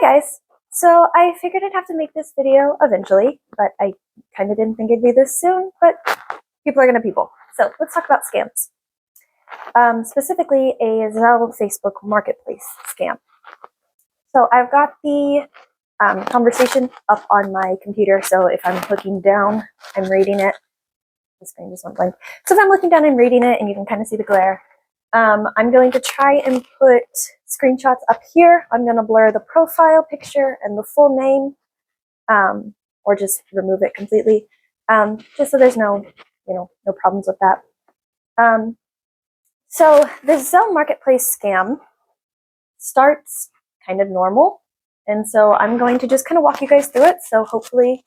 guys, so I figured I'd have to make this video eventually, but I kind of didn't think it'd be this soon, but people are gonna people. So let's talk about scams. Specifically a Zelle Facebook marketplace scam. So I've got the conversation up on my computer, so if I'm looking down, I'm reading it. The screen just went blank. So if I'm looking down and reading it, and you can kind of see the glare, I'm going to try and put screenshots up here. I'm going to blur the profile picture and the full name, or just remove it completely, just so there's no problems with that. So the Zelle marketplace scam starts kind of normal, and so I'm going to just kind of walk you guys through it. So hopefully,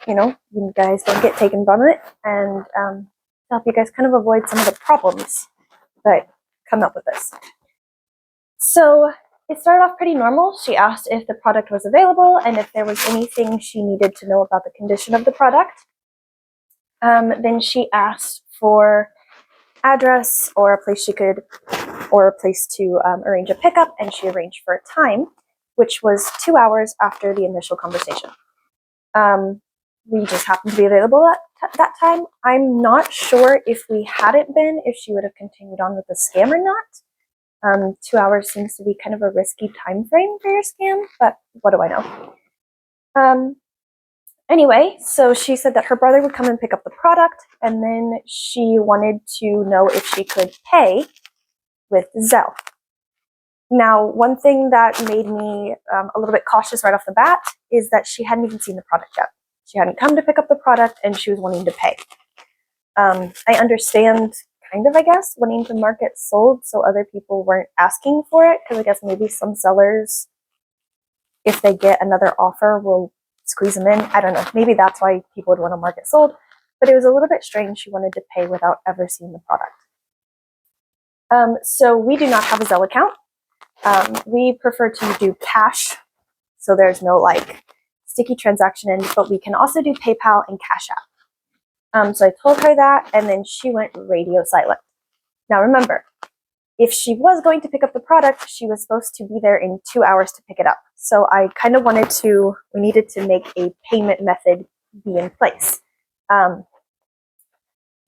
you guys don't get taken from it, and help you guys kind of avoid some of the problems that come up with this. So it started off pretty normal. She asked if the product was available and if there was anything she needed to know about the condition of the product. Then she asked for address or a place to arrange a pickup, and she arranged for a time, which was 2 hours after the initial conversation. We just happened to be available at that time. I'm not sure if we hadn't been, if she would have continued on with the scam or not. 2 hours seems to be kind of a risky time frame for your scam, but what do I know? Anyway, so she said that her brother would come and pick up the product, and then she wanted to know if she could pay with Zelle. Now, one thing that made me a little bit cautious right off the bat is that she hadn't even seen the product yet. She hadn't come to pick up the product, and she was wanting to pay. I understand, kind of, I guess, wanting to mark it sold so other people weren't asking for it, because I guess maybe some sellers, if they get another offer, will squeeze them in. I don't know. Maybe that's why people would want to mark it sold, but it was a little bit strange she wanted to pay without ever seeing the product. So we do not have a Zelle account. We prefer to do cash, so there's no sticky transaction in, but we can also do PayPal and Cash App. So I told her that, and then she went radio silent. Now remember, if she was going to pick up the product, she was supposed to be there in 2 hours to pick it up. So I kind of we needed to make a payment method be in place.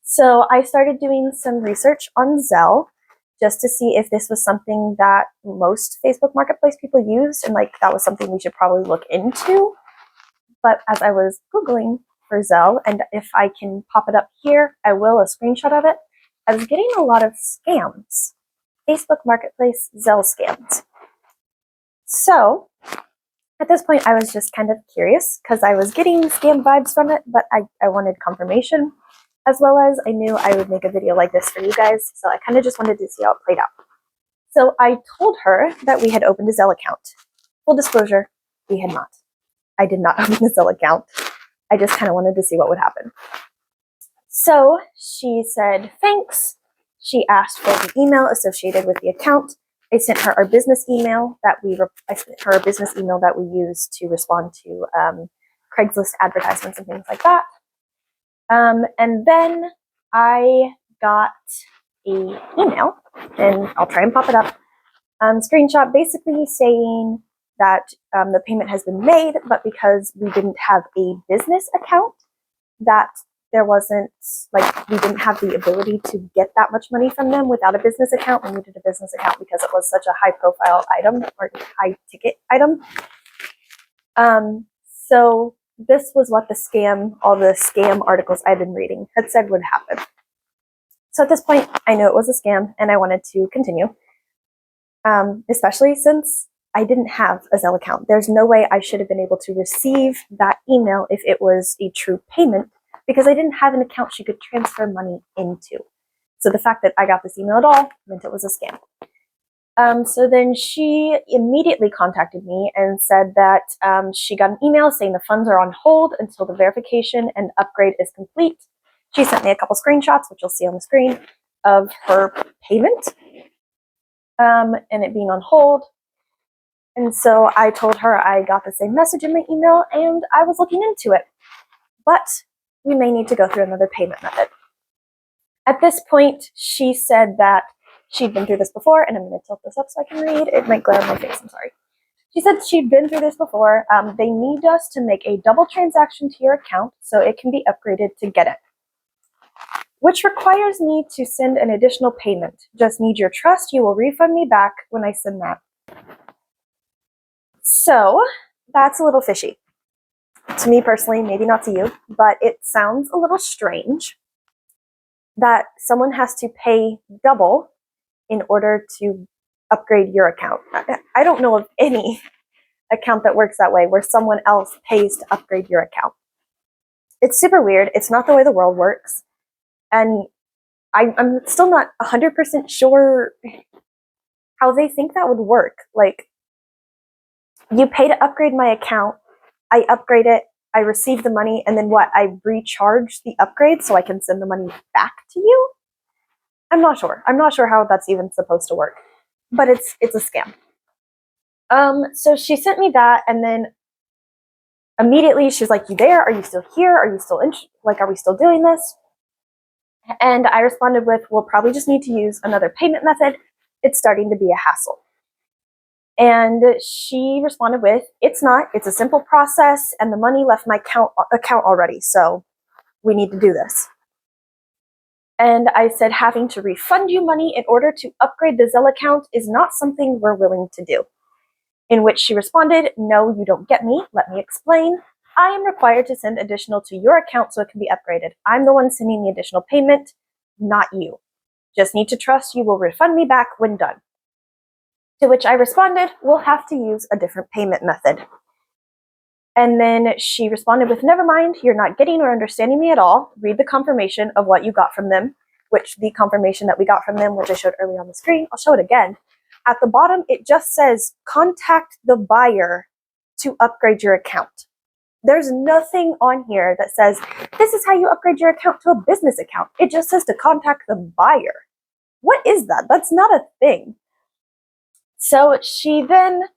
So I started doing some research on Zelle, just to see if this was something that most Facebook Marketplace people used, and that was something we should probably look into. But as I was Googling for Zelle, and if I can pop it up here, I will, a screenshot of it, I was getting a lot of scams. Facebook Marketplace Zelle scams. So at this point, I was just kind of curious, because I was getting scam vibes from it, but I wanted confirmation, as well as I knew I would make a video like this for you guys, so I kind of just wanted to see how it played out. So I told her that we had opened a Zelle account. Full disclosure, we had not. I did not open a Zelle account. I just kind of wanted to see what would happen. So she said thanks. She asked for the email associated with the account. I sent her our business email that we use to respond to Craigslist advertisements and things like that. And then I got an email, and I'll try and pop it up, screenshot basically saying that the payment has been made, but because we didn't have a business account, that there wasn't, we didn't have the ability to get that much money from them without a business account. We needed a business account because it was such a high profile item, or high ticket item. So this was what all the scam articles I'd been reading had said would happen. So at this point, I knew it was a scam, and I wanted to continue, especially since I didn't have a Zelle account. There's no way I should have been able to receive that email if it was a true payment, because I didn't have an account she could transfer money into. So the fact that I got this email at all meant it was a scam. So then she immediately contacted me and said that she got an email saying the funds are on hold until the verification and upgrade is complete. She sent me a couple screenshots, which you'll see on the screen, of her payment and it being on hold. And so I told her I got the same message in my email, and I was looking into it. But we may need to go through another payment method. At this point, she said that she'd been through this before, and I'm going to tilt this up so I can read. It might glare on my face, I'm sorry. She said she'd been through this before. They need us to make a double transaction to your account so it can be upgraded to get it, which requires me to send an additional payment. Just need your trust. You will refund me back when I send that. So that's a little fishy. To me personally, maybe not to you, but it sounds a little strange that someone has to pay double in order to upgrade your account. I don't know of any account that works that way, where someone else pays to upgrade your account. It's super weird. It's not the way the world works. And I'm still not 100% sure how they think that would work. Like, you pay to upgrade my account, I upgrade it, I receive the money, and then what? I recharge the upgrade so I can send the money back to you? I'm not sure. I'm not sure how that's even supposed to work. But it's a scam. So she sent me that, and then immediately she was like, "You there? Are you still here? Are you still are we still doing this?" And I responded with, "We'll probably just need to use another payment method. It's starting to be a hassle." And she responded with, "It's not. It's a simple process, and the money left my account already, so we need to do this." And I said, "Having to refund you money in order to upgrade the Zelle account is not something we're willing to do." In which she responded, "No, you don't get me. Let me explain. I am required to send additional to your account so it can be upgraded. I'm the one sending the additional payment, not you. Just need to trust you will refund me back when done." To which I responded, "We'll have to use a different payment method." And then she responded with, "Never mind, you're not getting or understanding me at all. Read the confirmation of what you got from them," which the confirmation that we got from them, which I showed earlier on the screen, I'll show it again. At the bottom, it just says, "Contact the buyer to upgrade your account." There's nothing on here that says, "This is how you upgrade your account to a business account." It just says to contact the buyer. What is that? That's not a thing. So she then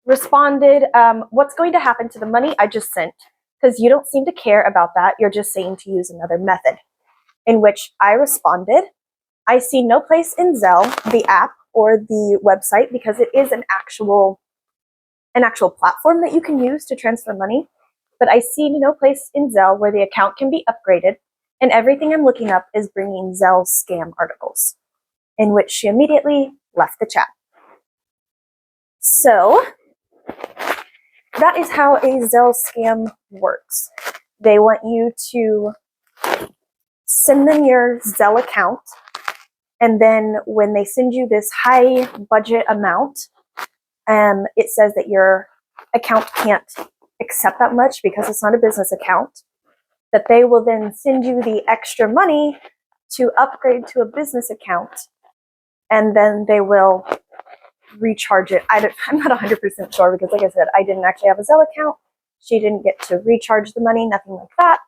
responded, "What's going to happen to the money I just sent? Because you don't seem to care about that. You're just saying to use another method." In which I responded, "I see no place in Zelle, the app, or the website, because it is an actual platform that you can use to transfer money. But I see no place in Zelle where the account can be upgraded, and everything I'm looking up is bringing Zelle scam articles." In which she immediately left the chat. So that is how a Zelle scam works. They want you to send them your Zelle account, and then when they send you this high budget amount, it says that your account can't accept that much because it's not a business account, that they will then send you the extra money to upgrade to a business account, and then they will recharge it. I'm not 100% sure because, like I said, I didn't actually have a Zelle account. She didn't get to recharge the money, nothing like that.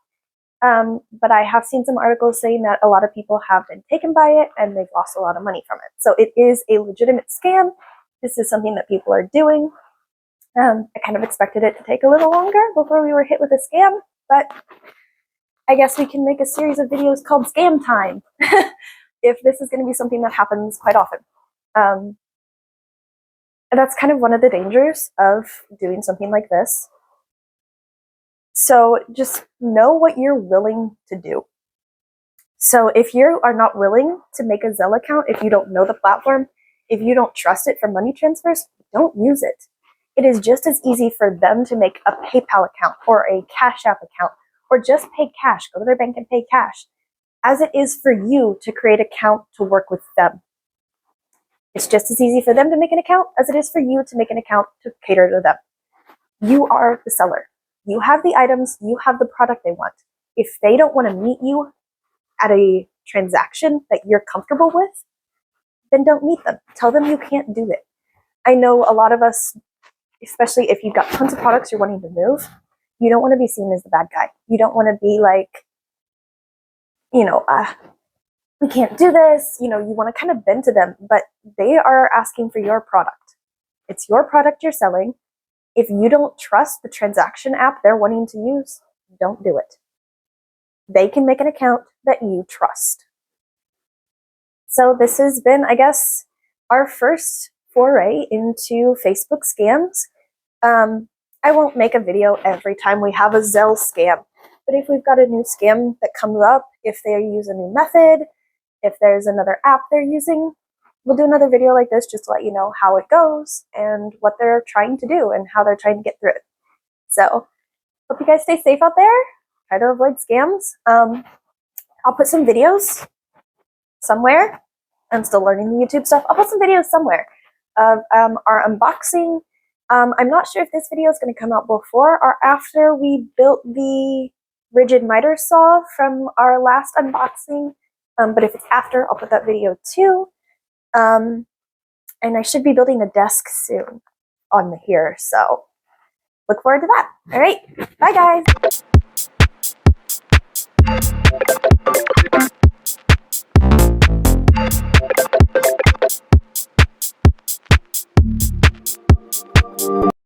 But I have seen some articles saying that a lot of people have been taken by it and they've lost a lot of money from it. So it is a legitimate scam. This is something that people are doing. I kind of expected it to take a little longer before we were hit with a scam, but I guess we can make a series of videos called Scam Time if this is going to be something that happens quite often. And that's kind of one of the dangers of doing something like this. So just know what you're willing to do. So if you are not willing to make a Zelle account, if you don't know the platform, if you don't trust it for money transfers, don't use it. It is just as easy for them to make a PayPal account or a Cash App account or just pay cash, go to their bank and pay cash, as it is for you to create an account to work with them. It's just as easy for them to make an account as it is for you to make an account to cater to them. You are the seller. You have the items, you have the product they want. If they don't want to meet you at a transaction that you're comfortable with, then don't meet them. Tell them you can't do it. I know a lot of us, especially if you've got tons of products you're wanting to move, you don't want to be seen as the bad guy. You don't want to be like, we can't do this. You want to kind of bend to them, but they are asking for your product. It's your product you're selling. If you don't trust the transaction app they're wanting to use, don't do it. They can make an account that you trust. So this has been, I guess, our first foray into Facebook scams. I won't make a video every time we have a Zelle scam, but if we've got a new scam that comes up, if they use a new method, if there's another app they're using, we'll do another video like this just to let you know how it goes and what they're trying to do and how they're trying to get through it. So, hope you guys stay safe out there. Try to avoid scams. I'll put some videos somewhere. I'm still learning the YouTube stuff. I'll put some videos somewhere of our unboxing. I'm not sure if this video is going to come out before or after we built the rigid miter saw from our last unboxing. But if it's after, I'll put that video too. And I should be building a desk soon on here, so look forward to that. All right, bye guys.